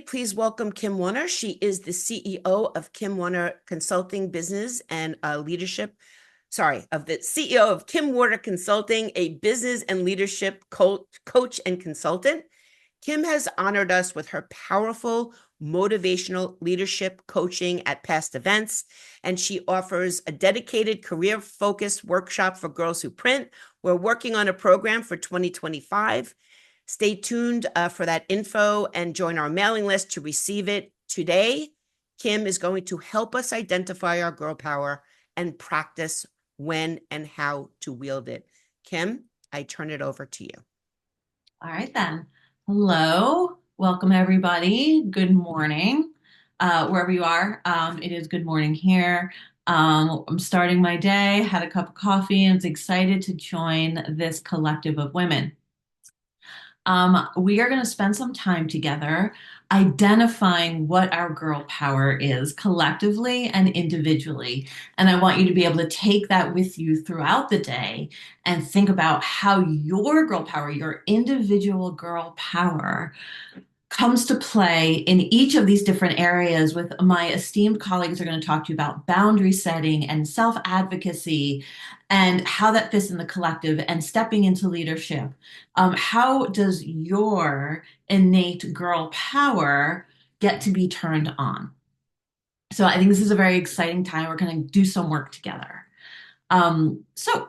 Please welcome Kim Wunner. She is the CEO of Kim Wunner Consulting Business and Leadership. Sorry, of the CEO of Kim Wunner Consulting, a business and leadership coach and consultant. Kim has honored us with her powerful motivational leadership coaching at past events, and she offers a dedicated career-focused workshop for girls who print. We're working on a program for 2025. Stay tuned for that info and join our mailing list to receive it today. Kim is going to help us identify our girl power and practice when and how to wield it. Kim, I turn it over to you. All right, then. Hello. Welcome, everybody. Good morning, wherever you are. It is good morning here. I'm starting my day, had a cup of coffee, and was excited to join this collective of women. We are going to spend some time together identifying what our girl power is collectively and individually. And I want you to be able to take that with you throughout the day and think about how your girl power, your individual girl power, comes to play in each of these different areas. With my esteemed colleagues are going to talk to you about boundary setting and self-advocacy and how that fits in the collective and stepping into leadership. How does your innate girl power get to be turned on? So I think this is a very exciting time. We're going to do some work together. So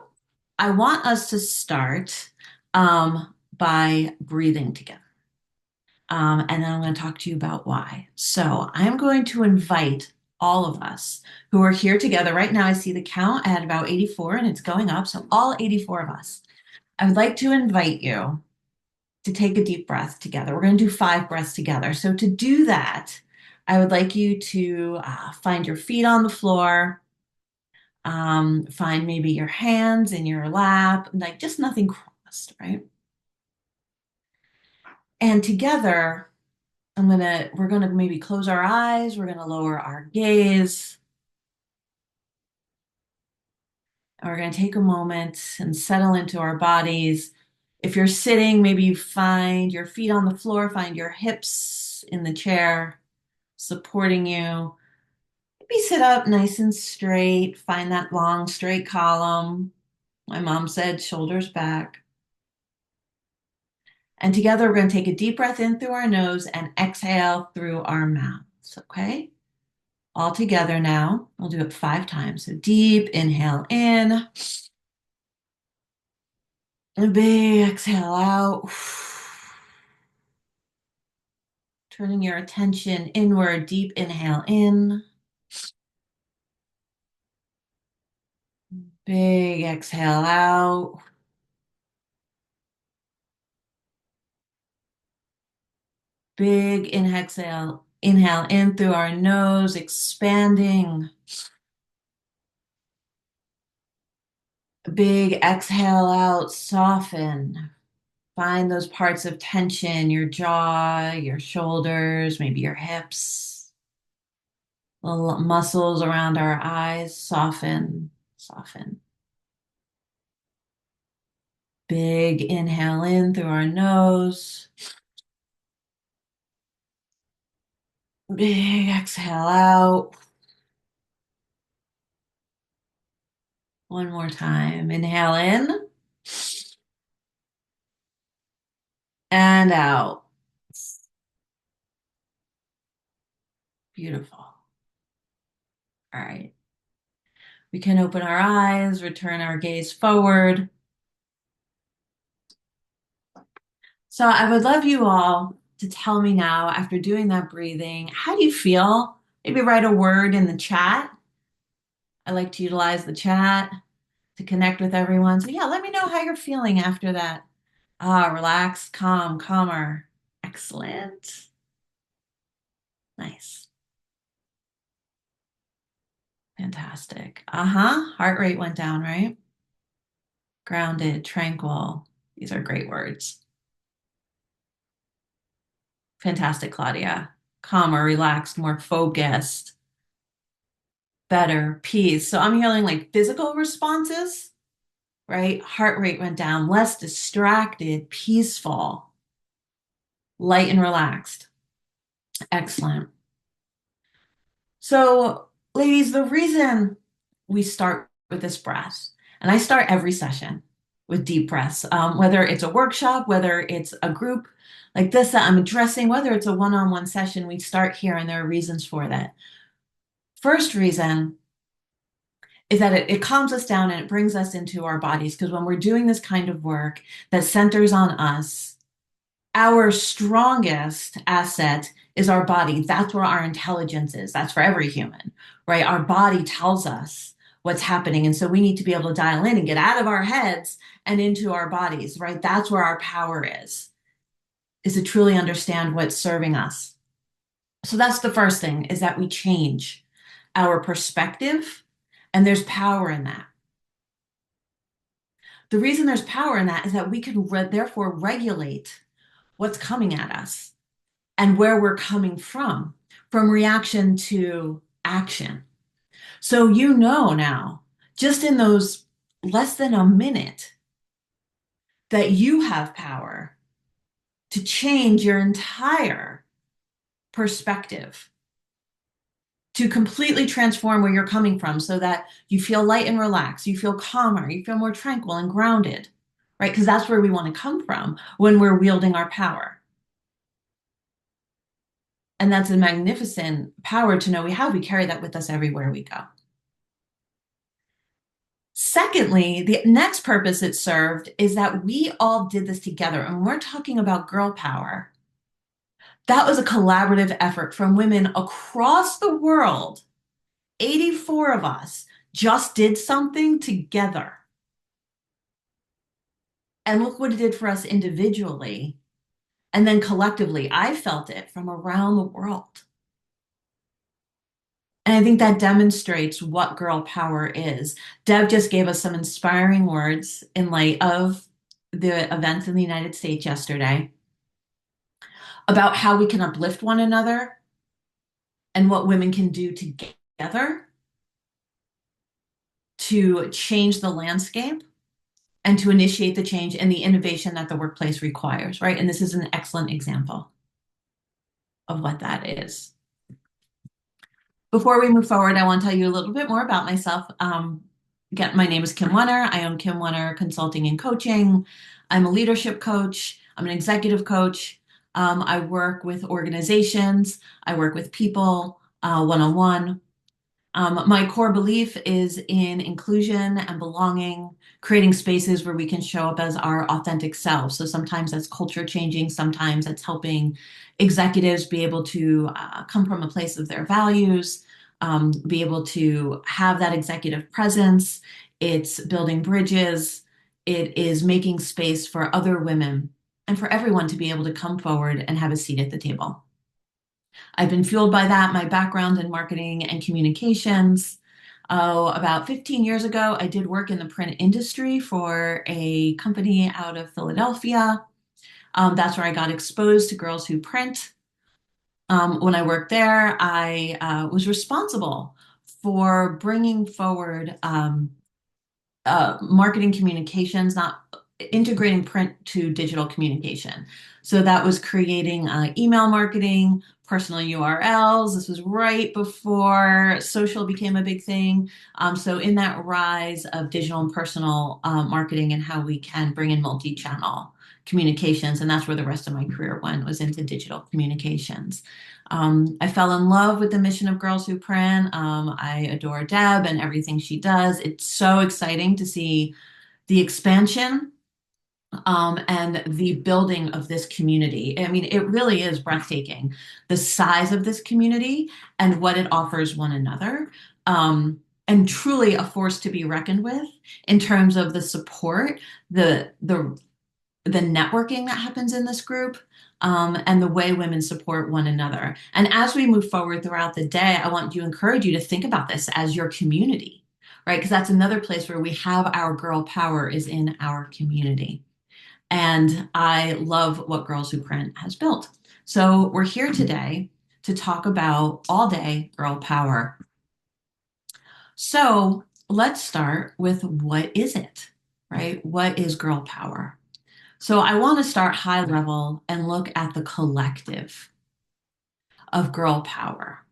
I want us to start by breathing together. And then I'm going to talk to you about why. So I'm going to invite all of us who are here together right now. I see the count at about 84 and it's going up. So all 84 of us, I would like to invite you to take a deep breath together. We're going to do 5 breaths together. So to do that, I would like you to find your feet on the floor, find maybe your hands in your lap, like just nothing crossed, right? And together, we're gonna maybe close our eyes, we're gonna lower our gaze, and we're gonna take a moment and settle into our bodies. If you're sitting, maybe you find your feet on the floor, find your hips in the chair supporting you. Maybe sit up nice and straight, find that long, straight column. My mom said shoulders back. And together, we're going to take a deep breath in through our nose and exhale through our mouths, okay? All together now. We'll do it 5 times. So deep inhale in. A big exhale out. Turning your attention inward. Deep inhale in. Big exhale out. Big inhale in through our nose, expanding. Big exhale out, soften. Find those parts of tension, your jaw, your shoulders, maybe your hips. Little muscles around our eyes, soften, soften. Big inhale in through our nose. Big exhale out. One more time. Inhale in and out. Beautiful. All right. We can open our eyes, return our gaze forward. So I would love you all to tell me now, after doing that breathing, how do you feel? Maybe write a word in the chat. I like to utilize the chat to connect with everyone. So yeah, let me know how you're feeling after that. Relaxed, calm, calmer. Excellent. Nice. Fantastic. Heart rate went down, right? Grounded, tranquil. These are great words. Fantastic, Claudia. Calmer, relaxed, more focused, better, peace. So I'm hearing like physical responses, right? Heart rate went down, less distracted, peaceful, light and relaxed. Excellent. So, ladies, the reason we start with this breath, and I start every session with deep breaths, whether it's a workshop, whether it's a group like this that I'm addressing, whether it's a one-on-one session, we start here, and there are reasons for that. First reason is that it calms us down and it brings us into our bodies. Because when we're doing this kind of work that centers on us, our strongest asset is our body. That's where our intelligence is. That's for every human, right? Our body tells us what's happening. And so we need to be able to dial in and get out of our heads and into our bodies, right? That's where our power is to truly understand what's serving us. So that's the first thing, is that we change our perspective, and there's power in that. The reason there's power in that is that we can therefore regulate what's coming at us and where we're coming from reaction to action. So you know now, just in those less than a minute, that you have power to change your entire perspective, to completely transform where you're coming from so that you feel light and relaxed, you feel calmer, you feel more tranquil and grounded, right? Because that's where we want to come from when we're wielding our power. And that's a magnificent power to know we have. We carry that with us everywhere we go. Secondly, the next purpose it served is that we all did this together. And we're talking about girl power. That was a collaborative effort from women across the world. 84 of us just did something together. And look what it did for us individually. And then collectively, I felt it from around the world. And I think that demonstrates what girl power is. Deb just gave us some inspiring words in light of the events in the United States yesterday about how we can uplift one another and what women can do together to change the landscape and to initiate the change and the innovation that the workplace requires, right? And this is an excellent example of what that is. Before we move forward, I want to tell you a little bit more about myself. Again, my name is Kim Wunner. I own Kim Wunner Consulting and Coaching. I'm a leadership coach. I'm an executive coach. I work with organizations. I work with people one-on-one. My core belief is in inclusion and belonging, creating spaces where we can show up as our authentic selves. So sometimes that's culture changing, sometimes that's helping executives be able to come from a place of their values, be able to have that executive presence. It's building bridges. It is making space for other women and for everyone to be able to come forward and have a seat at the table. I've been fueled by that, my background in marketing and communications. Oh, about 15 years ago, I did work in the print industry for a company out of Philadelphia. That's where I got exposed to girls who print. When I worked there, I was responsible for bringing forward marketing communications, not integrating print to digital communication. So that was creating email marketing, personal URLs. This was right before social became a big thing. So in that rise of digital and personal marketing and how we can bring in multi-channel communications, and that's where the rest of my career went, was into digital communications. I fell in love with the mission of Girls Who Print. I adore Deb and everything she does. It's so exciting to see the expansion and the building of this community. I mean, it really is breathtaking, the size of this community and what it offers one another. And truly a force to be reckoned with in terms of the support, the networking that happens in this group, and the way women support one another. And as we move forward throughout the day, I want to encourage you to think about this as your community, right? Because that's another place where we have our girl power, is in our community. And I love what Girls Who Print has built. So we're here today to talk about all day girl power. So let's start with, what is it, right? What is girl power? So I want to start high level and look at the collective. of girl power.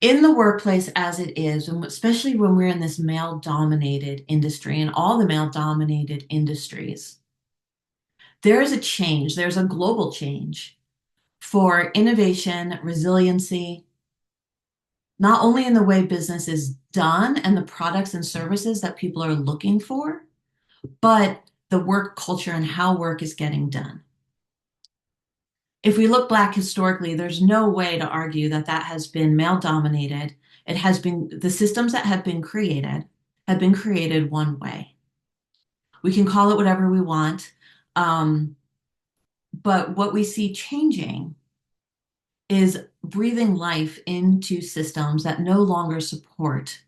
In the workplace as it is, and especially when we're in this male dominated industry and all the male dominated industries, there is a change, there's a global change for innovation, resiliency, not only in the way business is done and the products and services that people are looking for, but the work culture and how work is getting done. If we look back historically, there's no way to argue that that has been male dominated. It has been the systems that have been created one way. We can call it whatever we want. Um, but what we see changing is breathing life into systems that no longer support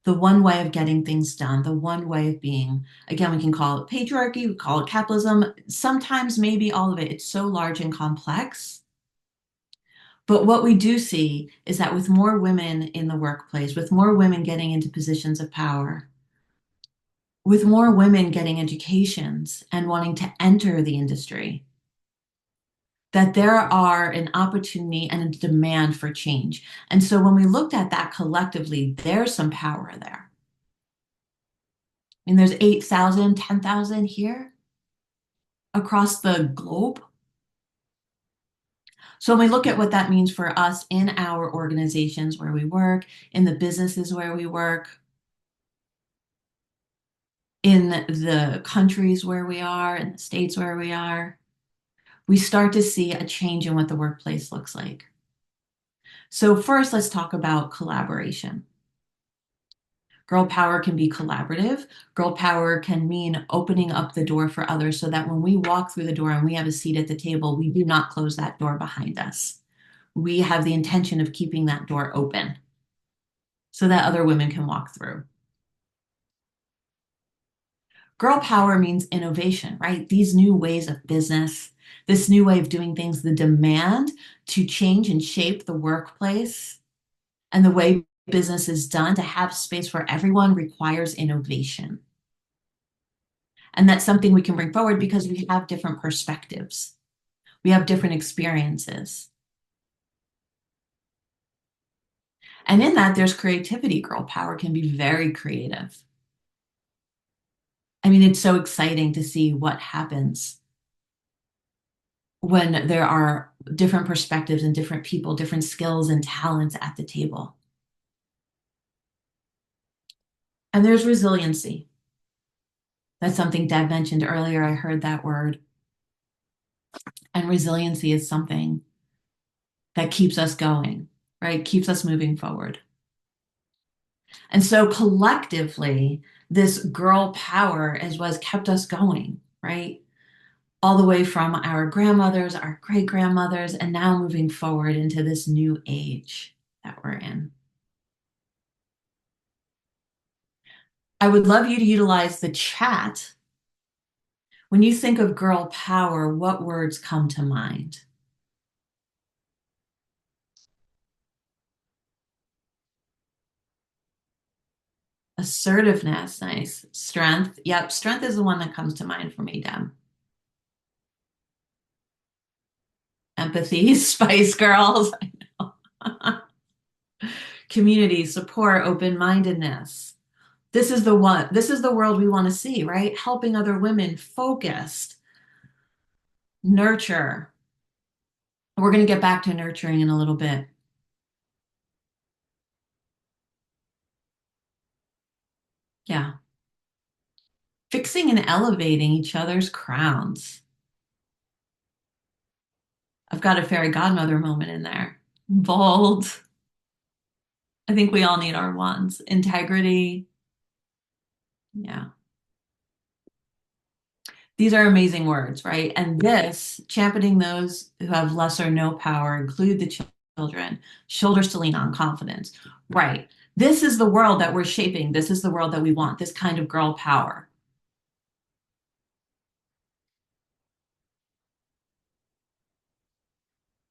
the one way of getting things done, the one way of being. Again, we can call it patriarchy, we call it capitalism, sometimes maybe all of it. It's so large and complex. But what we do see is that with more women in the workplace, with more women getting into positions of power, with more women getting educations and wanting to enter the industry, that there are an opportunity and a demand for change. And so when we looked at that collectively, there's some power there. I mean, there's 8,000, 10,000 here across the globe. So when we look at what that means for us in our organizations where we work, in the businesses where we work, in the countries where we are, in the states where we are, we start to see a change in what the workplace looks like. So first, let's talk about collaboration. Girl power can be collaborative. Girl power can mean opening up the door for others so that when we walk through the door and we have a seat at the table, we do not close that door behind us. We have the intention of keeping that door open so that other women can walk through. Girl power means innovation, right? These new ways of business, this new way of doing things, the demand to change and shape the workplace and the way business is done to have space for everyone requires innovation. And that's something we can bring forward because we have different perspectives. We have different experiences. And in that, there's creativity. Girl power can be very creative. I mean, it's so exciting to see what happens when there are different perspectives and different people, different skills and talents at the table. And there's resiliency. That's something Deb mentioned earlier. I heard that word. And resiliency is something that keeps us going, right? Keeps us moving forward. And so collectively, this girl power is what's kept us going, right? All the way from our grandmothers, our great grandmothers, and now moving forward into this new age that we're in. I would love you to utilize the chat. When you think of girl power, what words come to mind? Assertiveness, nice. Strength, yep, strength is the one that comes to mind for me, Deb. Empathy, Spice Girls. I know. Community, support, open-mindedness. This is the one, this is the world we want to see, right? Helping other women, focused, nurture. We're going to get back to nurturing in a little bit. Yeah. Fixing and elevating each other's crowns. I've got a fairy godmother moment in there. Bold. I think we all need our ones. Integrity. Yeah. These are amazing words, right? And this, championing those who have less or no power, include the children, shoulders to lean on, confidence. Right. This is the world that we're shaping. This is the world that we want, this kind of girl power.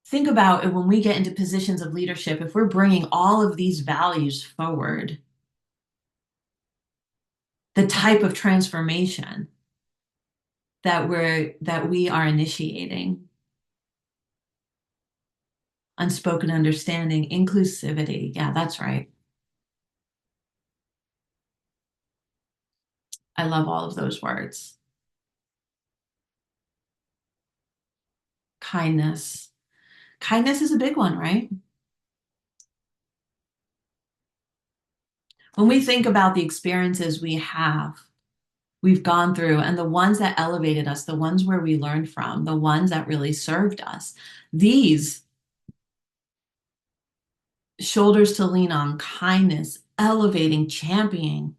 Think about it when we get into positions of leadership, if we're bringing all of these values forward, the type of transformation that we are initiating. unspoken understanding, inclusivity. Yeah, that's right. I love all of those words. Kindness. Kindness is a big one, right? When we think about the experiences we've gone through, and the ones that elevated us, the ones where we learned from, the ones that really served us, these shoulders to lean on, kindness, elevating, championing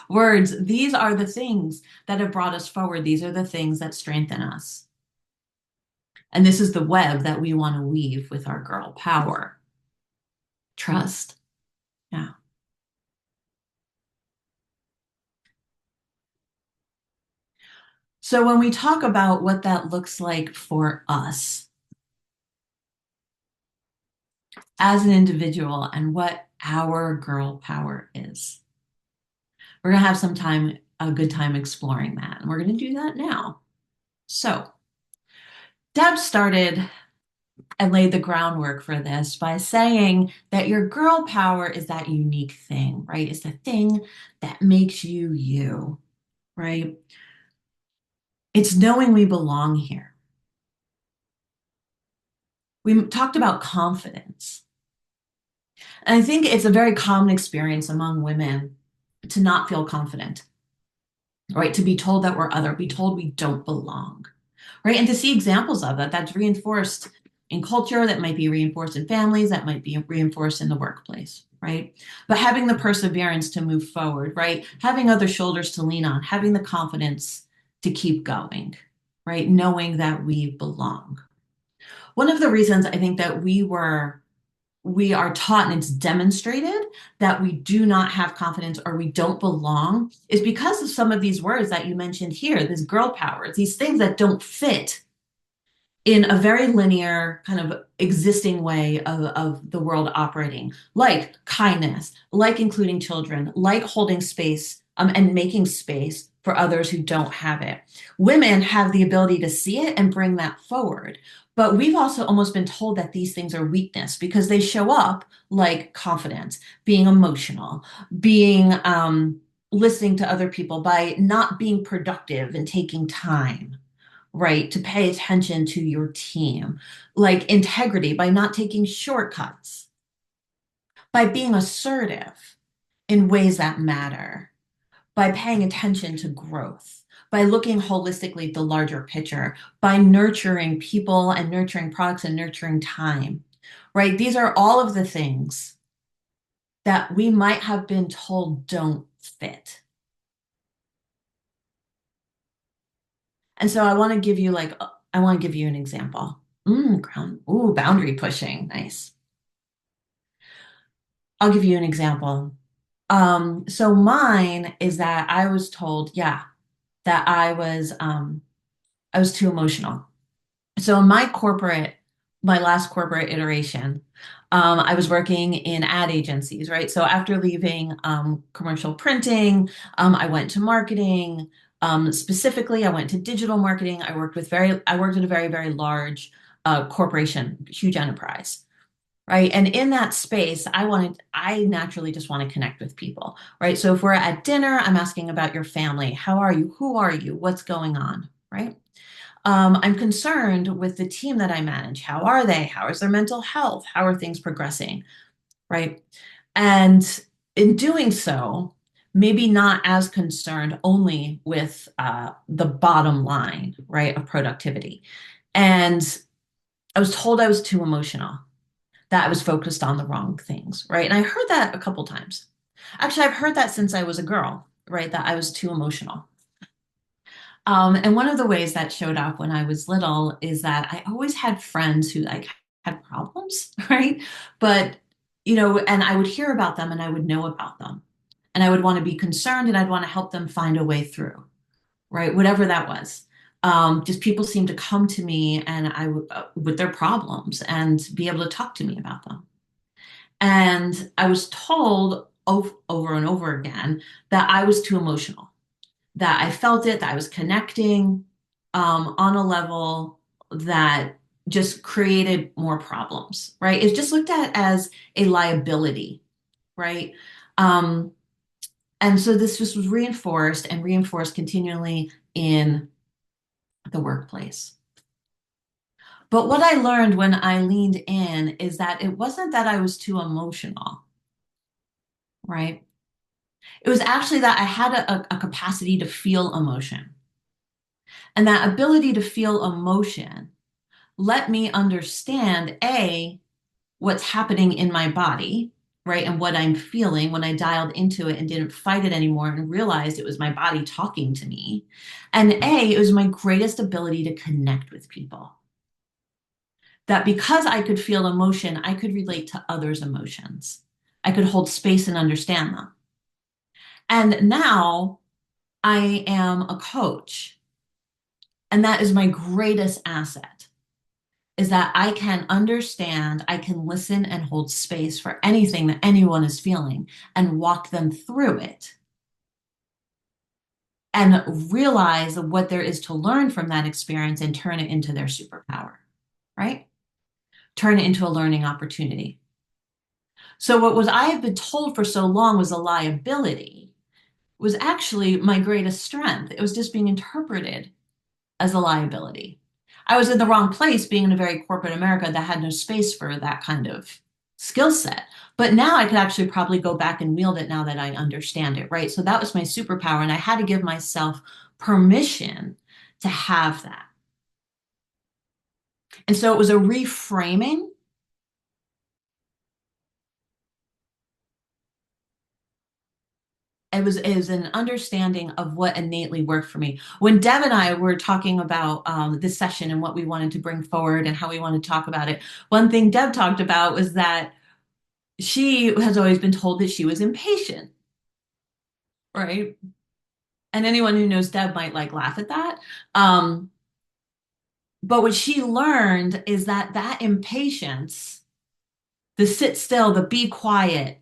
words. These are the things that have brought us forward. These are the things that strengthen us. And this is the web that we want to weave with our girl power. Trust. Yeah. So when we talk about what that looks like for us as an individual and what our girl power is, we're going to have some time, a good time exploring that. And we're going to do that now. So Deb started and laid the groundwork for this by saying that your girl power is that unique thing, right? It's the thing that makes you you, right? It's knowing we belong here. We talked about confidence. And I think it's a very common experience among women to not feel confident, right? To be told that we're other, be told we don't belong, right? And to see examples of that, that's reinforced in culture, that might be reinforced in families, that might be reinforced in the workplace, right? But having the perseverance to move forward, right? Having other shoulders to lean on, having the confidence to keep going, right? Knowing that we belong. One of the reasons I think that we are taught and it's demonstrated that we do not have confidence or we don't belong is because of some of these words that you mentioned here, this girl power, these things that don't fit in a very linear kind of existing way of the world operating, like kindness, like including children, like holding space and making space for others who don't have it. Women have the ability to see it and bring that forward. But we've also almost been told that these things are weakness because they show up like confidence, being emotional, being listening to other people by not being productive and taking time, right? To pay attention to your team, like integrity by not taking shortcuts, by being assertive in ways that matter, by paying attention to growth, by looking holistically at the larger picture, by nurturing people and nurturing products and nurturing time, right? These are all of the things that we might have been told don't fit. And so I want to give you an example. Boundary pushing. Nice. I'll give you an example. So mine is that I was told, yeah, that I was too emotional. So in my last corporate iteration, I was working in ad agencies, right? So after leaving commercial printing, I went to marketing. Specifically, I went to digital marketing. I worked at a very, very large corporation, huge enterprise. Right. And in that space, I naturally just want to connect with people. Right. So if we're at dinner, I'm asking about your family. How are you? Who are you? What's going on? Right. I'm concerned with the team that I manage. How are they? How is their mental health? How are things progressing? Right. And in doing so, maybe not as concerned only with the bottom line, right, of productivity. And I was told I was too emotional, that I was focused on the wrong things, right? And I heard that a couple times. Actually, I've heard that since I was a girl, right? That I was too emotional. And one of the ways that showed up when I was little is that I always had friends who like had problems, right? But, and I would hear about them and I would know about them. And I would want to be concerned and I'd want to help them find a way through, right? Whatever that was. Just people seemed to come to me and with their problems and be able to talk to me about them. And I was told over and over again that I was too emotional, that I felt it, that I was connecting on a level that just created more problems, right? It's just looked at as a liability, right? Um, and so this just was reinforced and reinforced continually in the workplace. But what I learned when I leaned in is that it wasn't that I was too emotional, right? It was actually that I had a capacity to feel emotion. And that ability to feel emotion let me understand A, what's happening in my body, right? And what I'm feeling when I dialed into it and didn't fight it anymore and realized it was my body talking to me. And A, it was my greatest ability to connect with people. That because I could feel emotion, I could relate to others' emotions. I could hold space and understand them. And now I am a coach. And that is my greatest asset is that I can understand, I can listen and hold space for anything that anyone is feeling and walk them through it and realize what there is to learn from that experience and turn it into their superpower, right? Turn it into a learning opportunity. So what was I have been told for so long was a liability was actually my greatest strength. It was just being interpreted as a liability. I was in the wrong place being in a very corporate America that had no space for that kind of skill set. But now I could actually probably go back and wield it now that I understand it, right? So that was my superpower. And I had to give myself permission to have that. And so it was a reframing. It was an understanding of what innately worked for me. When Deb and I were talking about this session and what we wanted to bring forward and how we wanted to talk about it, one thing Deb talked about was that she has always been told that she was impatient, right? And anyone who knows Deb might like laugh at that. Um, but what she learned is that that impatience, the sit still, the be quiet,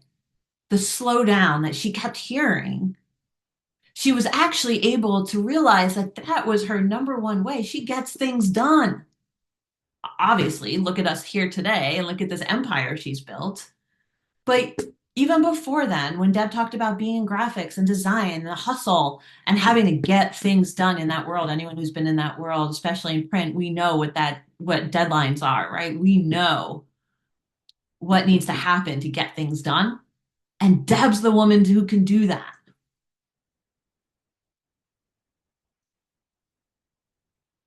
the slow down that she kept hearing, she was actually able to realize that that was her number one way. She gets things done. Obviously, look at us here today and look at this empire she's built. But even before then, when Deb talked about being in graphics and design and the hustle and having to get things done in that world, anyone who's been in that world, especially in print, we know what deadlines are, right? We know what needs to happen to get things done. And Deb's the woman who can do that,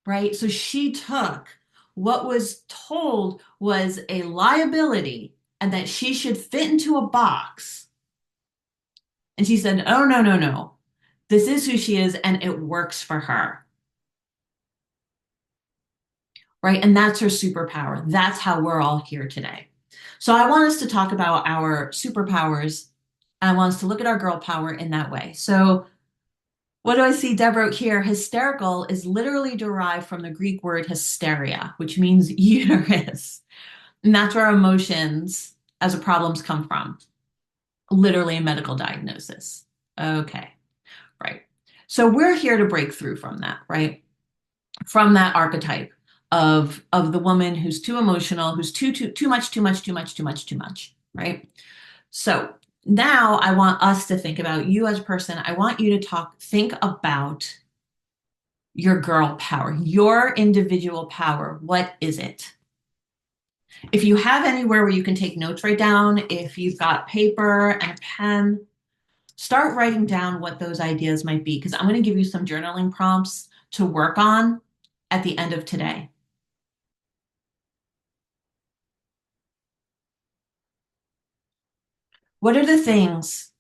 right? So she took what was told was a liability and that she should fit into a box. And she said, oh, no, no, no. This is who she is, and it works for her. Right? And that's her superpower. That's how we're all here today. So I want us to talk about our superpowers. I want us to look at our girl power in that way. So what do I see Deb wrote here? Hysterical is literally derived from the Greek word hysteria, which means uterus. And that's where emotions as a problems come from. Literally a medical diagnosis. Okay, right. So we're here to break through from that, right? From that archetype of the woman who's too emotional, who's too much, too much, too much, too much, too much, right? So now I want us to think about you as a person. I want you to think about your girl power, your individual power. What is it? If you have anywhere where you can take notes, write down. If you've got paper and a pen, start writing down what those ideas might be, because I'm going to give you some journaling prompts to work on at the end of today. What are the things,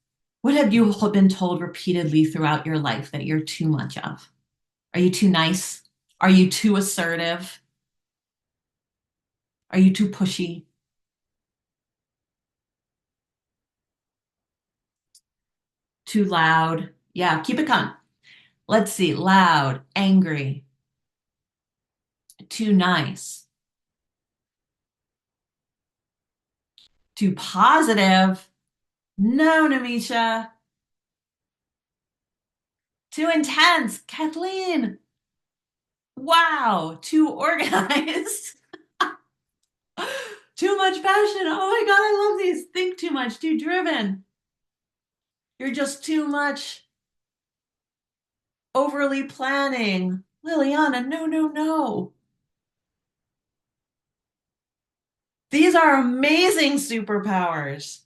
what have you been told repeatedly throughout your life that you're too much of? Are you too nice? Are you too assertive? Are you too pushy? Too loud? Yeah, keep it calm. Let's see, loud, angry, too nice, too positive. No, Namisha. Too intense. Kathleen. Wow, too organized. Too much passion. Oh my God, I love these. Think too much, too driven. You're just too much overly planning. Liliana, no, no, no. These are amazing superpowers.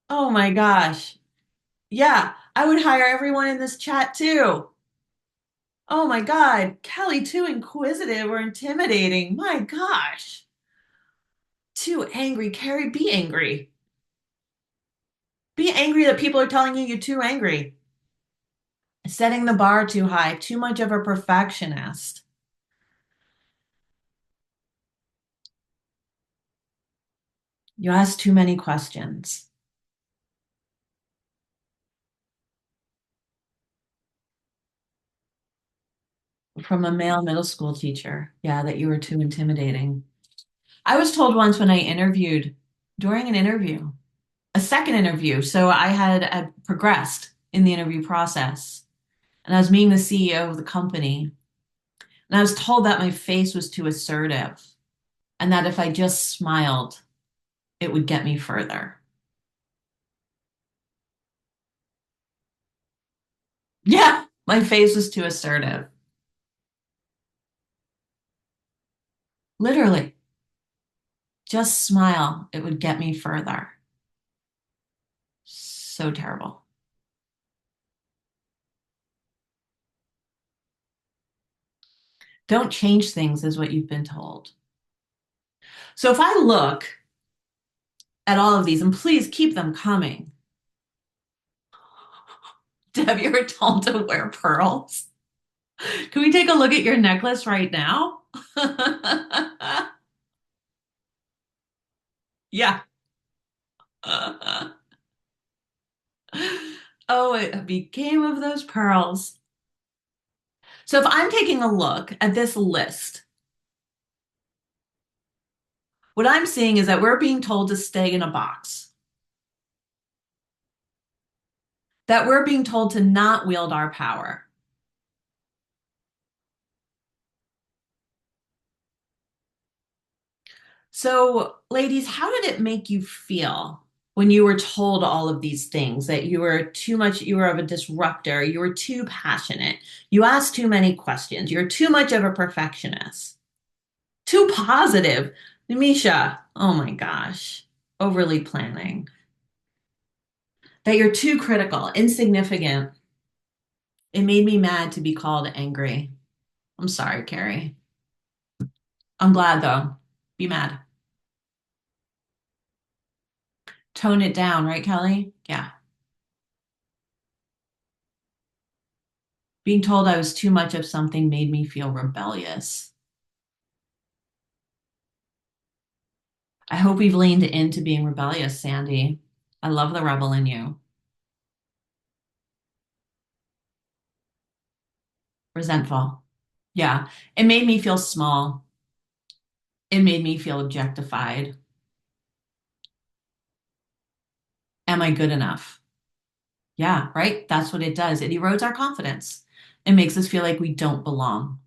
Oh my gosh. Yeah, I would hire everyone in this chat too. Oh my God. Kelly, too inquisitive or intimidating. My gosh. Too angry. Carrie, be angry. Be angry that people are telling you you're too angry. Setting the bar too high, too much of a perfectionist. You ask too many questions. From a male middle school teacher. Yeah, that you were too intimidating. I was told once when I interviewed, during an interview, a second interview. So I had progressed in the interview process and I was meeting the CEO of the company. And I was told that my face was too assertive and that if I just smiled, it would get me further. Yeah, my face was too assertive. Literally, just smile, it would get me further. So terrible. Don't change things, is what you've been told. So if I look at all of these, and please keep them coming. Have you ever told to wear pearls? Can we take a look at your necklace right now? Yeah. Oh, it became of those pearls. So if I'm taking a look at this list, what I'm seeing is that we're being told to stay in a box, that we're being told to not wield our power. So, ladies, how did it make you feel when you were told all of these things that you were too much, you were of a disruptor, you were too passionate, you asked too many questions, you're too much of a perfectionist, too positive? Misha, oh my gosh, overly planning, that you're too critical, insignificant. It made me mad to be called angry. I'm sorry, Carrie. I'm glad though. Be mad. Tone it down, right, Kelly? Yeah. Being told I was too much of something made me feel rebellious. I hope we've leaned into being rebellious, Sandy. I love the rebel in you. Resentful. Yeah. It made me feel small. It made me feel objectified. Am I good enough? Yeah, right? That's what it does. It erodes our confidence. It makes us feel like we don't belong.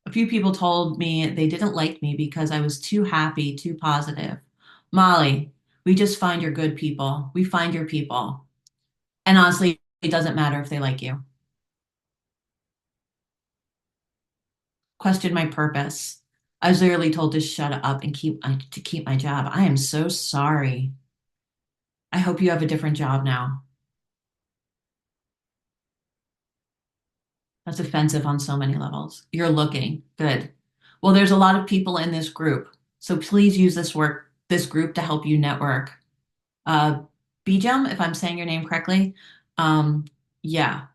A few people told me they didn't like me because I was too happy, too positive. Molly, we just find your good people. We find your people. And honestly, it doesn't matter if they like you. Question my purpose. I was literally told to shut up and keep my job. I am so sorry. I hope you have a different job now. That's offensive on so many levels. You're looking good. Well, there's a lot of people in this group. So please use this group to help you network. Uh, Bijam, if I'm saying your name correctly. Um, yeah,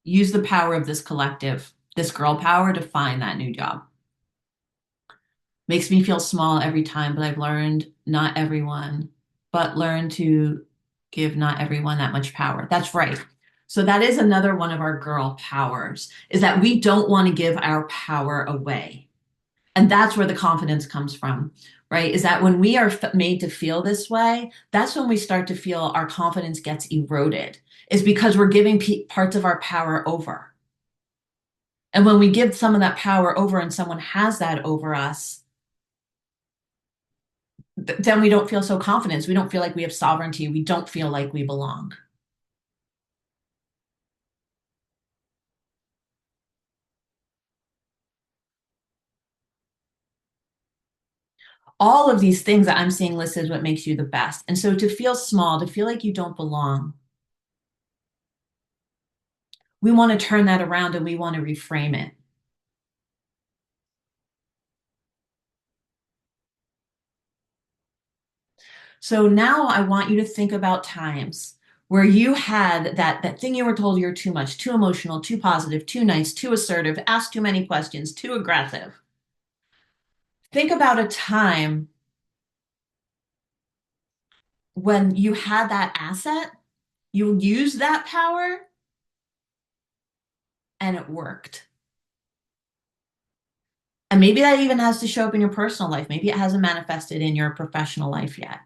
use the power of this collective, this girl power to find that new job. Makes me feel small every time, but I've learned not everyone, but learn to give not everyone that much power. That's right. So that is another one of our girl powers, is that we don't want to give our power away. And that's where the confidence comes from, right? Is that when we are made to feel this way, that's when we start to feel our confidence gets eroded. Is because we're giving parts of our power over. And when we give some of that power over and someone has that over us, then we don't feel so confident. We don't feel like we have sovereignty. We don't feel like we belong. All of these things that I'm seeing listed is what makes you the best. And so to feel small, to feel like you don't belong, we want to turn that around and we want to reframe it. So now I want you to think about times where you had that thing you were told you're too much, too emotional, too positive, too nice, too assertive, asked too many questions, too aggressive. Think about a time when you had that asset, you used that power, and it worked. And maybe that even has to show up in your personal life. Maybe it hasn't manifested in your professional life yet.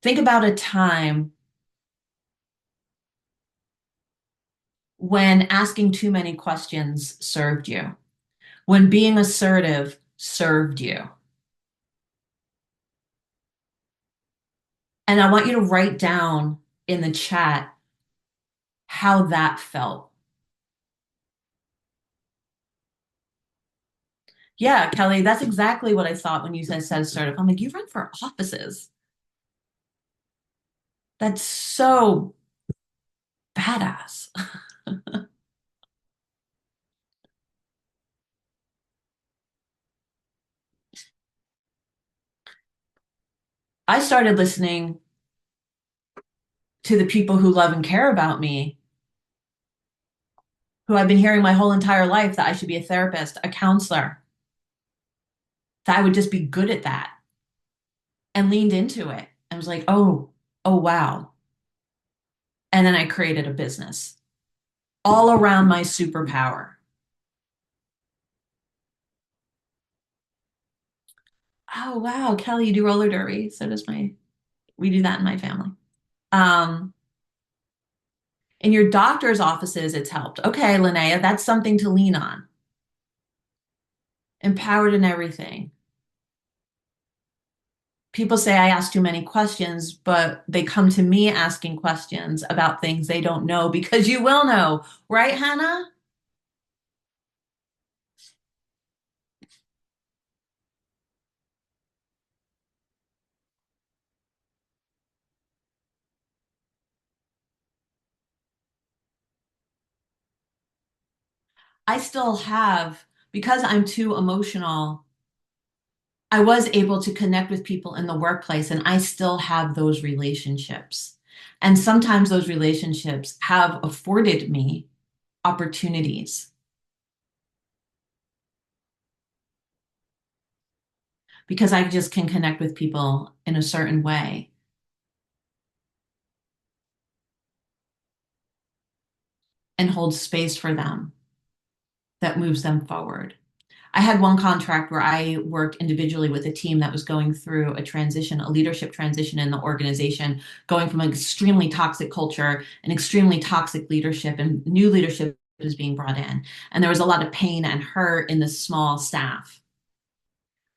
Think about a time when asking too many questions served you, when being assertive served you. And I want you to write down in the chat how that felt. Yeah, Kelly, that's exactly what I thought when you said assertive. I'm like, you run for offices. That's so badass. I started listening to the people who love and care about me, who I've been hearing my whole entire life that I should be a therapist, a counselor, that I would just be good at that, and leaned into it and was like, oh, wow. And then I created a business all around my superpower. Oh, wow, Kelly, you do roller derby. So does we do that in my family. Um, in your doctor's offices, it's helped. Okay, Linnea, that's something to lean on. Empowered in everything. People say I ask too many questions, but they come to me asking questions about things they don't know because you will know, right, Hannah? I still have, because I'm too emotional, I was able to connect with people in the workplace and I still have those relationships. And sometimes those relationships have afforded me opportunities because I just can connect with people in a certain way and hold space for them that moves them forward. I had one contract where I worked individually with a team that was going through a transition, a leadership transition in the organization, going from an extremely toxic culture and extremely toxic leadership, and new leadership was being brought in. And there was a lot of pain and hurt in the small staff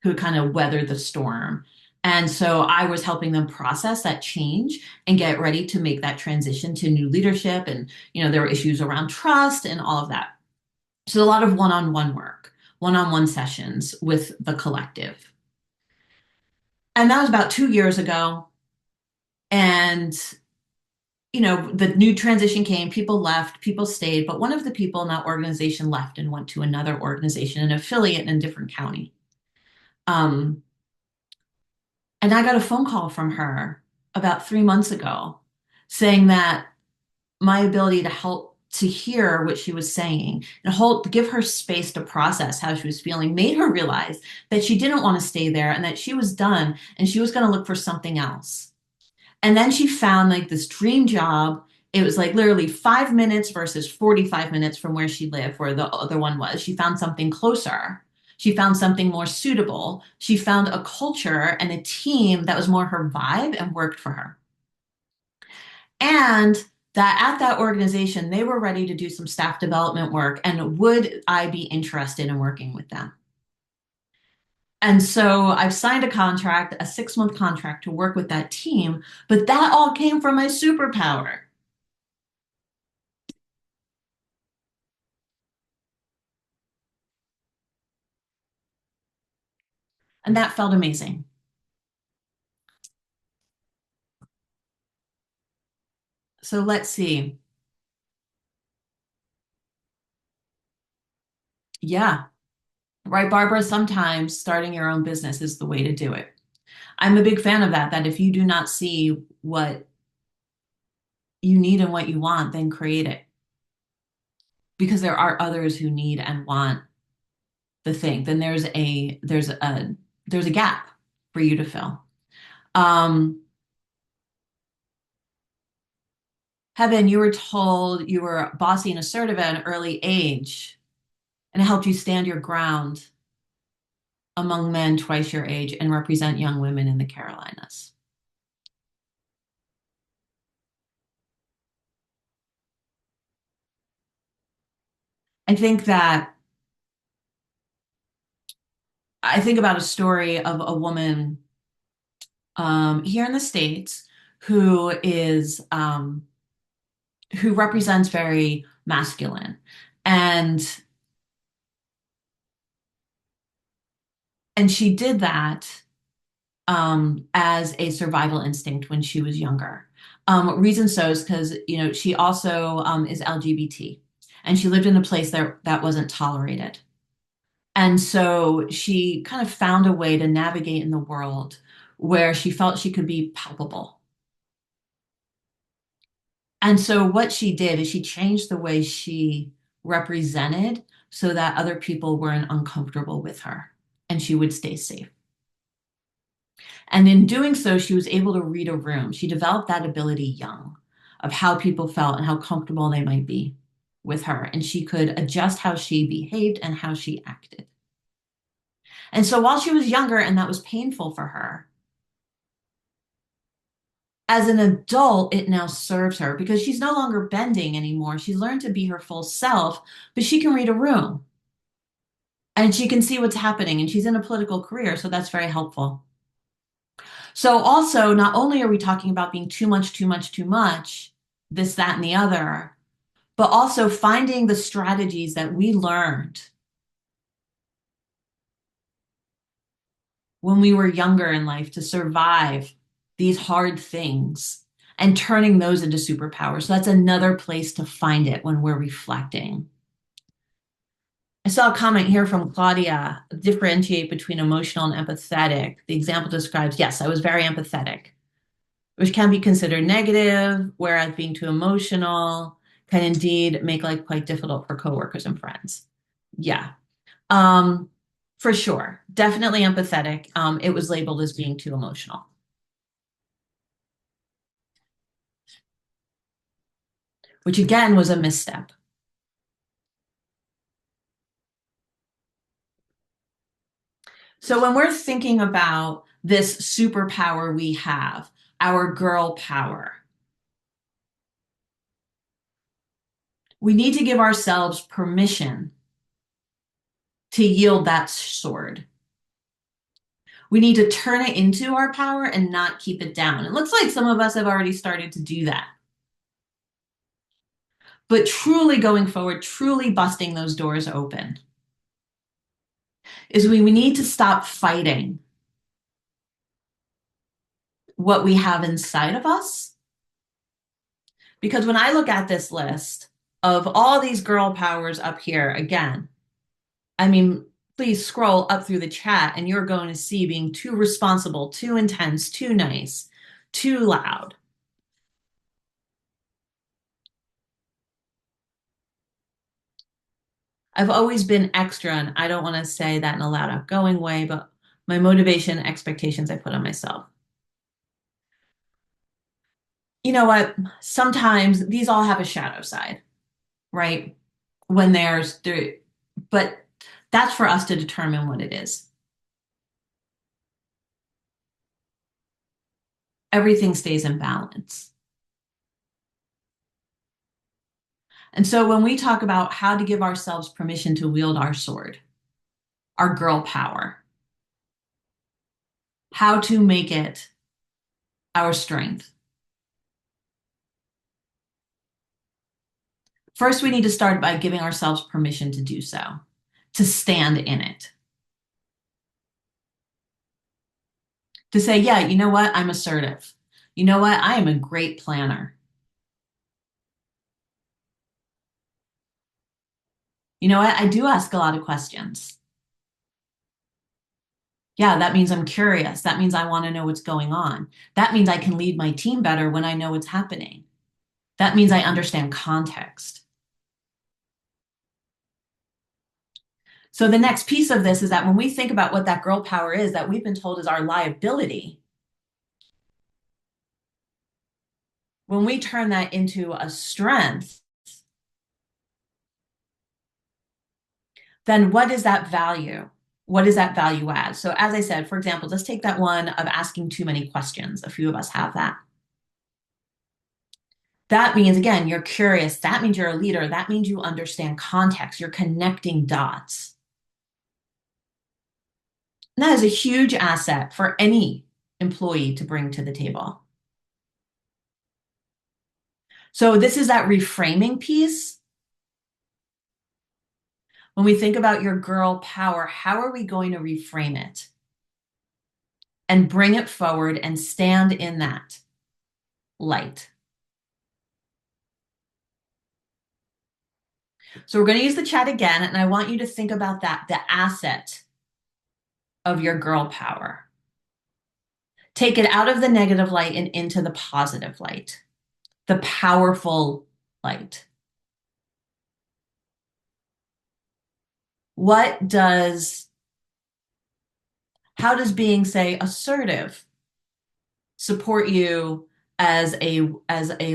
who kind of weathered the storm. And so I was helping them process that change and get ready to make that transition to new leadership. And, there were issues around trust and all of that. So a lot of one-on-one work, one-on-one sessions with the collective. And that was about 2 years ago. And, the new transition came, people left, people stayed, but one of the people in that organization left and went to another organization, an affiliate in a different county. Um, and I got a phone call from her about 3 months ago saying that my ability to help to hear what she was saying and give her space to process how she was feeling made her realize that she didn't want to stay there and that she was done and she was going to look for something else. And then she found like this dream job. It was like literally 5 minutes versus 45 minutes from where she lived, where the other one was. She found something closer. She found something more suitable. She found a culture and a team that was more her vibe and worked for her. And that at that organization, they were ready to do some staff development work. And would I be interested in working with them? And so I've signed a contract, a 6 month contract to work with that team, but that all came from my superpower. And that felt amazing. So let's see. Yeah, right, Barbara. Sometimes starting your own business is the way to do it. I'm a big fan of that, that if you do not see what you need and what you want, then create it. Because there are others who need and want the thing. Then there's a gap for you to fill. Um, Heaven, you were told you were bossy and assertive at an early age, and it helped you stand your ground among men twice your age and represent young women in the Carolinas. I think that I think about a story of a woman here in the States who is who represents very masculine. And she did that as a survival instinct when she was younger. Reason so is because she also is LGBT, and she lived in a place that wasn't tolerated. And so she kind of found a way to navigate in the world where she felt she could be palpable. And so what she did is she changed the way she represented so that other people weren't uncomfortable with her and she would stay safe. And in doing so, she was able to read a room. She developed that ability young of how people felt and how comfortable they might be with her. And she could adjust how she behaved and how she acted. And so while she was younger and that was painful for her, as an adult, it now serves her because she's no longer bending anymore. She's learned to be her full self, but she can read a room and she can see what's happening. And she's in a political career, so that's very helpful. So, also, not only are we talking about being too much, too much, too much, this, that, and the other, but also finding the strategies that we learned when we were younger in life to survive these hard things and turning those into superpowers. So that's another place to find it when we're reflecting. I saw a comment here from Claudia, differentiate between emotional and empathetic. The example describes, yes, I was very empathetic, which can be considered negative, whereas being too emotional can indeed make life quite difficult for coworkers and friends. Yeah, um, for sure. Definitely empathetic. It was labeled as being too emotional, which again was a misstep. So when we're thinking about this superpower we have, our girl power, we need to give ourselves permission to yield that sword. We need to turn it into our power and not keep it down. It looks like some of us have already started to do that. But truly going forward, truly busting those doors open, is we need to stop fighting what we have inside of us. Because when I look at this list of all these girl powers up here, again, I mean, please scroll up through the chat and you're going to see being too responsible, too intense, too nice, too loud. I've always been extra, and I don't want to say that in a loud, outgoing way, but my motivation, expectations I put on myself. You know what? Sometimes these all have a shadow side, right? When there's there, but That's for us to determine what it is. Everything stays in balance. And so when we talk about how to give ourselves permission to wield our sword, our girl power, how to make it our strength. First, we need to start by giving ourselves permission to do so, to stand in it, to say, yeah, you know what? I'm assertive. You know what? I am a great planner. You know what? I do ask a lot of questions. Yeah, that means I'm curious. That means I want to know what's going on. That means I can lead my team better when I know what's happening. That means I understand context. So the next piece of this is that when we think about what that girl power is that we've been told is our liability, when we turn that into a strength, then what is that value? What is that value add? So as I said, for example, let's take that one of asking too many questions. A few of us have that. That means, again, you're curious. That means you're a leader. That means you understand context. You're connecting dots. And that is a huge asset for any employee to bring to the table. So this is that reframing piece. When we think about your girl power, how are we going to reframe it and bring it forward and stand in that light? So we're going to use the chat again, and I want you to think about that, the asset of your girl power. Take it out of the negative light and into the positive light, the powerful light. How does being, say, assertive support you as a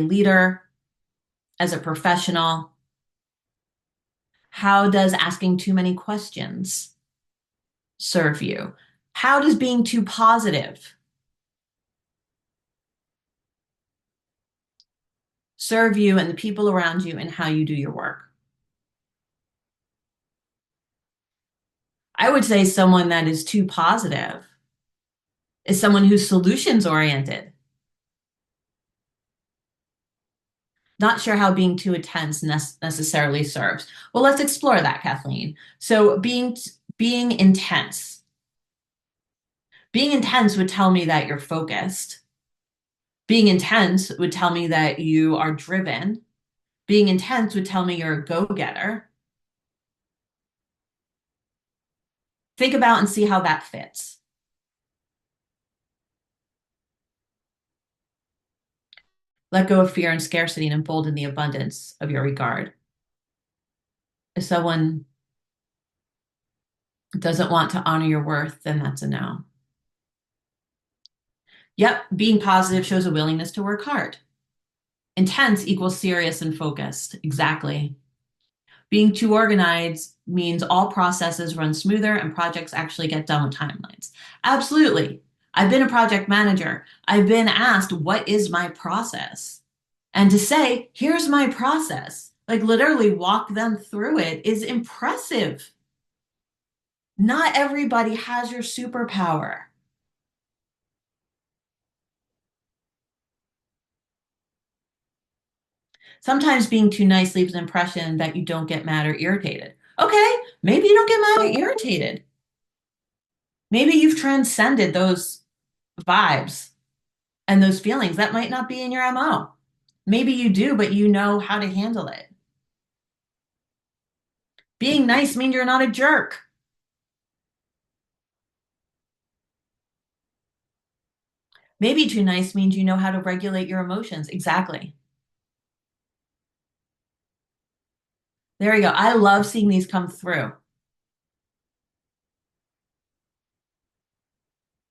leader, as a professional? How does asking too many questions serve you? How does being too positive serve you and the people around you and how you do your work? I would say someone that is too positive is someone who's solutions oriented. Not sure how being too intense necessarily serves. Well, let's explore that, Kathleen. So being intense. Being intense would tell me that you're focused. Being intense would tell me that you are driven. Being intense would tell me you're a go-getter. Think about and see how that fits. Let go of fear and scarcity and embolden the abundance of your regard. If someone doesn't want to honor your worth, then that's a no. Yep, being positive shows a willingness to work hard. Intense equals serious and focused. Exactly. Being too organized means all processes run smoother and projects actually get done with timelines. Absolutely. I've been a project manager. I've been asked, what is my process? And to say, here's my process, like literally walk them through it, is impressive. Not everybody has your superpower. Sometimes being too nice leaves an impression that you don't get mad or irritated. Okay, maybe you don't get mad or irritated. Maybe you've transcended those vibes and those feelings. That might not be in your MO. Maybe you do, but you know how to handle it. Being nice means you're not a jerk. Maybe too nice means you know how to regulate your emotions. Exactly. There you go. I love seeing these come through.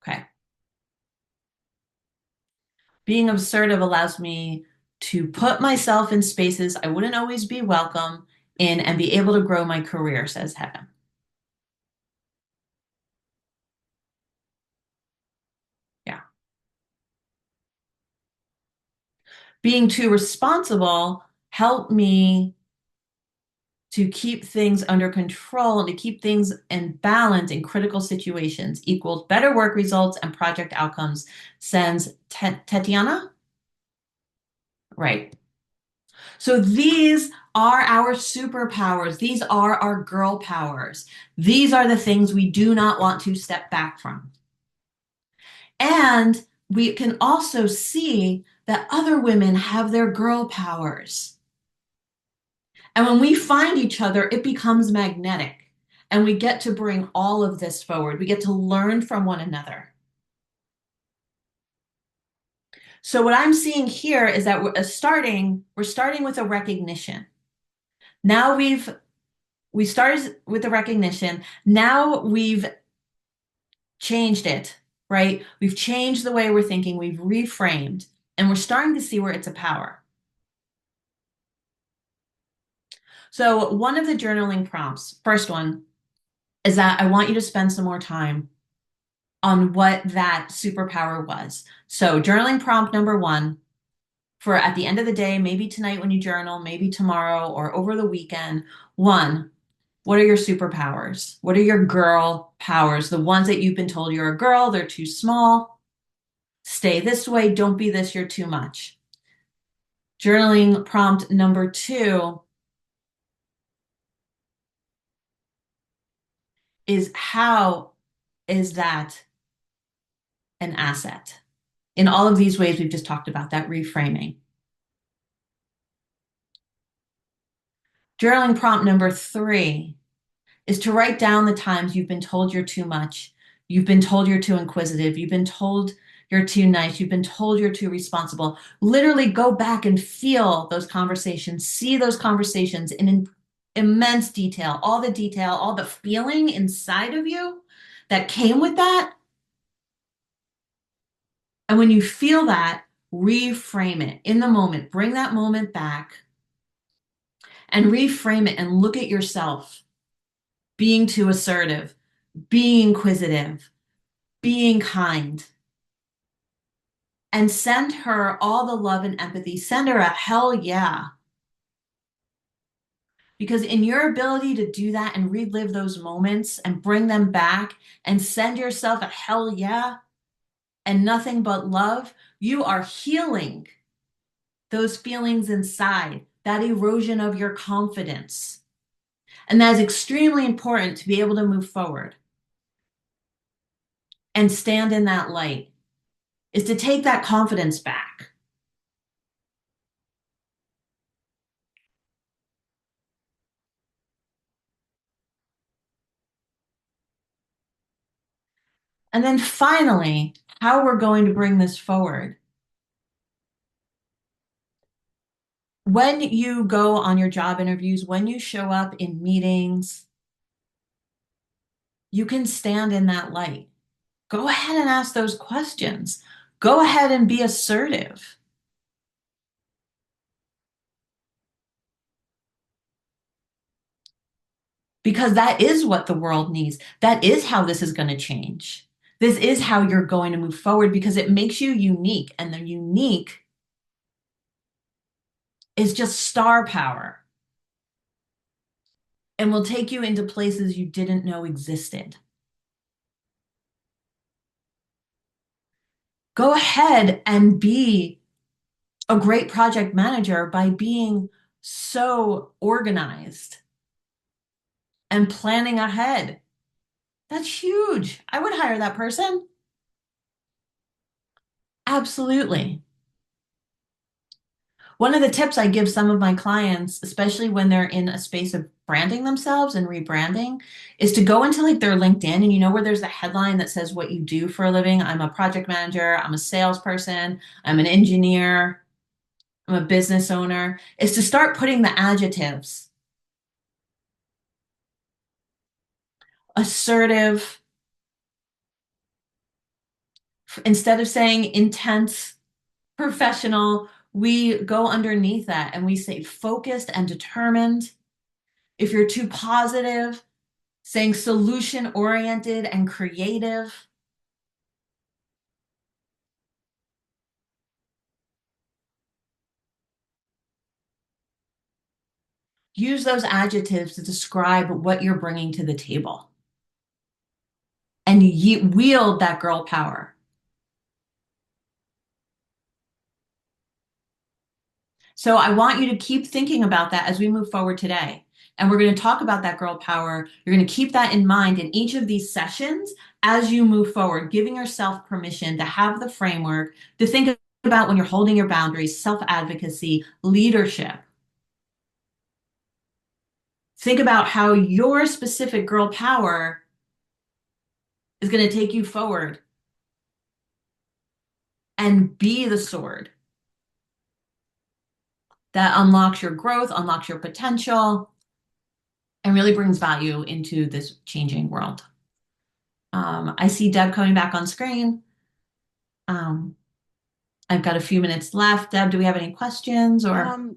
Okay. Being assertive allows me to put myself in spaces I wouldn't always be welcome in and be able to grow my career, says Heather. Being too responsible helped me to keep things under control and to keep things in balance in critical situations equals better work results and project outcomes, sends Tetiana. Right. So these are our superpowers. These are our girl powers. These are the things we do not want to step back from. And we can also see that other women have their girl powers. And when we find each other, it becomes magnetic. And we get to bring all of this forward. We get to learn from one another. So what I'm seeing here is that we're starting with a recognition. Now we started with the recognition. Now we've changed it, right? We've changed the way we're thinking. We've reframed, and we're starting to see where it's a power. So one of the journaling prompts, first one, is that I want you to spend some more time on what that superpower was. So journaling prompt number one, for at the end of the day, maybe tonight when you journal, maybe tomorrow or over the weekend. One, what are your superpowers? What are your girl powers? The ones that you've been told you're a girl, they're too small. Stay this way, don't be this, you're too much. Journaling prompt number two is how is that an asset? In all of these ways, we've just talked about that reframing. Journaling prompt number three is to write down the times you've been told you're too much. You've been told you're too inquisitive. You've been told you're too nice. You've been told you're too responsible. Literally go back and feel those conversations, see those conversations in immense detail, all the feeling inside of you that came with that. And when you feel that, reframe it in the moment, bring that moment back and reframe it and look at yourself being too assertive, being inquisitive, being kind, and send her all the love and empathy. Send her a hell yeah. Because in your ability to do that and relive those moments and bring them back and send yourself a hell yeah and nothing but love, you are healing those feelings inside, that erosion of your confidence. And that is extremely important to be able to move forward and stand in that light, is to take that confidence back. And then finally, how we're going to bring this forward. When you go on your job interviews, when you show up in meetings, you can stand in that light. Go ahead and ask those questions. Go ahead and be assertive. Because that is what the world needs. That is how this is going to change. This is how you're going to move forward because it makes you unique. And the unique is just star power and will take you into places you didn't know existed. Go ahead and be a great project manager by being so organized and planning ahead. That's huge. I would hire that person. Absolutely. One of the tips I give some of my clients, especially when they're in a space of branding themselves and rebranding, is to go into like their LinkedIn and you know where there's a headline that says what you do for a living. I'm a project manager, I'm a salesperson, I'm an engineer, I'm a business owner, is to start putting the adjectives. Assertive, instead of saying intense, professional, we go underneath that and we say focused and determined. If you're too positive, saying solution oriented and creative. Use those adjectives to describe what you're bringing to the table and wield that girl power. So I want you to keep thinking about that as we move forward today. And we're going to talk about that girl power. You're going to keep that in mind in each of these sessions as you move forward, giving yourself permission to have the framework to think about when you're holding your boundaries, self-advocacy, leadership. Think about how your specific girl power is going to take you forward and be the sword that unlocks your growth, unlocks your potential, and really brings value into this changing world. I see Deb coming back on screen. Um, I've got a few minutes left. Deb, do we have any questions or?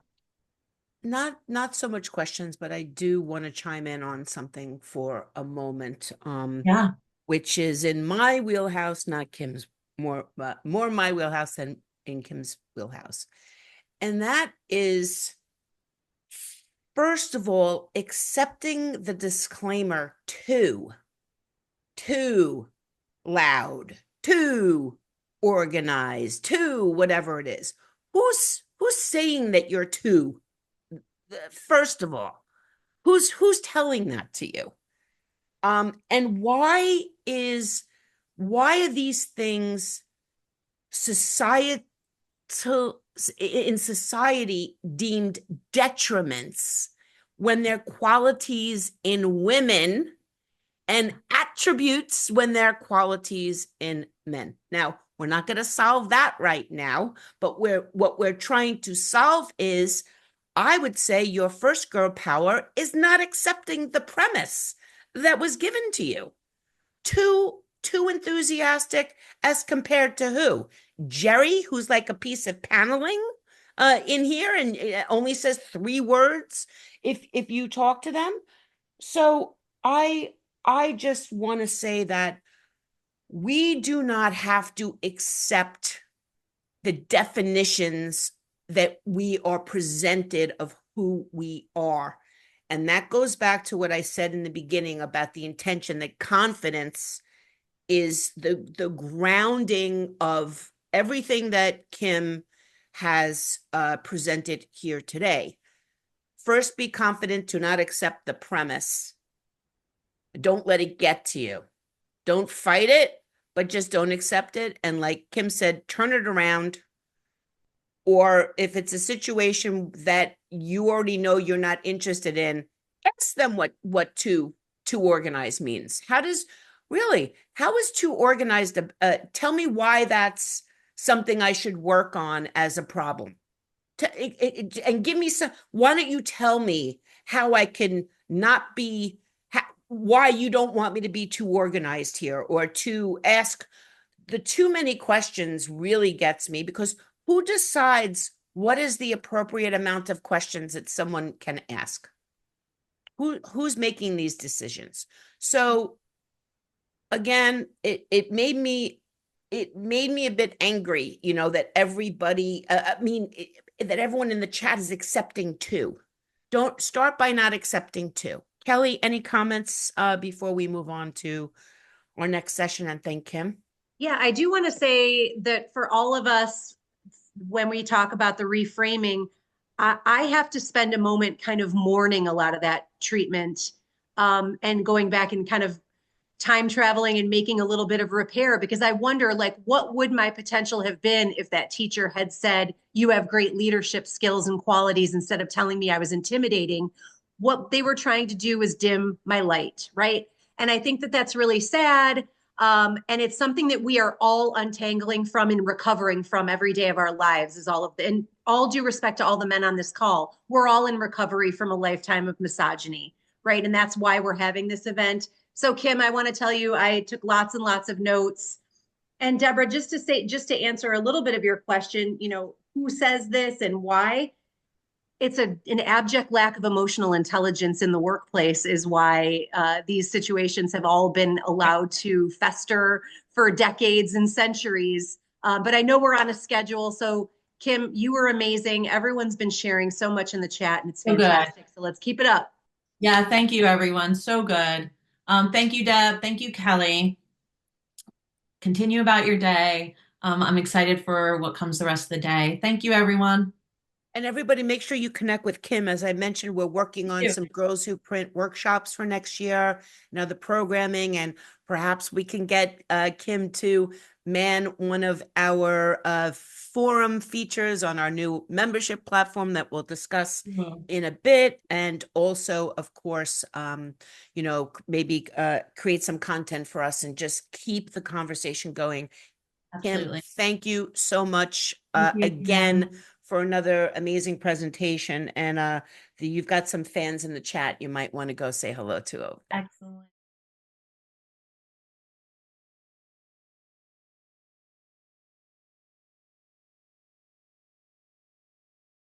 Not so much questions, but I do want to chime in on something for a moment. Yeah. Which is in my wheelhouse, not Kim's, more my wheelhouse than in Kim's wheelhouse. And that is, first of all, accepting the disclaimer too loud, too organized, too whatever it is. Who's saying that you're too? First of all, who's telling that to you? And why are these things societal in society deemed detriments when they're qualities in women and attributes when they're qualities in men? Now, we're not going to solve that right now, but what we're trying to solve is, I would say, your first girl power is not accepting the premise that was given to you. Too enthusiastic as compared to who? Jerry, who's like a piece of paneling in here and only says 3 words if you talk to them. So I just want to say that we do not have to accept the definitions that we are presented of who we are. And that goes back to what I said in the beginning about the intention that confidence is the grounding of everything that Kim has presented here today. First, be confident to not accept the premise. Don't let it get to you. Don't fight it, but just don't accept it. And like Kim said, turn it around. Or if it's a situation that you already know you're not interested in, ask them what too organized means. How is too organized? Tell me why that's something I should work on as a problem. And give me some. Why don't you tell me how I can not be? Why you don't want me to be too organized here, or to ask the too many questions really gets me, because who decides what is the appropriate amount of questions that someone can ask? Who's making these decisions? So again, it made me a bit angry, that everybody, that everyone in the chat is accepting too. Don't start by not accepting too. Kelly, any comments before we move on to our next session and thank Kim? Yeah, I do want to say that for all of us, when we talk about the reframing, I have to spend a moment kind of mourning a lot of that treatment, and going back and kind of time traveling and making a little bit of repair, because I wonder, like, what would my potential have been if that teacher had said, you have great leadership skills and qualities, instead of telling me I was intimidating. What they were trying to do was dim my light, right? And I think that that's really sad. And it's something that we are all untangling from and recovering from every day of our lives, is all of the, and all due respect to all the men on this call, we're all in recovery from a lifetime of misogyny, right? And that's why we're having this event. So Kim, I want to tell you, I took lots and lots of notes. And Deborah, just to answer a little bit of your question, who says this and why? It's an abject lack of emotional intelligence in the workplace is why these situations have all been allowed to fester for decades and centuries. But I know we're on a schedule, so Kim, you were amazing. Everyone's been sharing so much in the chat and it's So good. fantastic. So let's keep it up. Yeah, thank you, everyone. So good. Thank you, Deb. Thank you, Kelly. Continue about your day. I'm excited for what comes the rest of the day. Thank you, everyone. And everybody, make sure you connect with Kim. As I mentioned, we're working on Thank you. some Girls Who Print workshops for next year, the programming, and perhaps we can get Kim to man one of our forum features on our new membership platform that we'll discuss Mhm. in a bit. And also, of course, maybe create some content for us and just keep the conversation going. Kim, Absolutely. thank you so much Thank you, again Kim. for another amazing presentation. And you've got some fans in the chat you might want to go say hello to over there.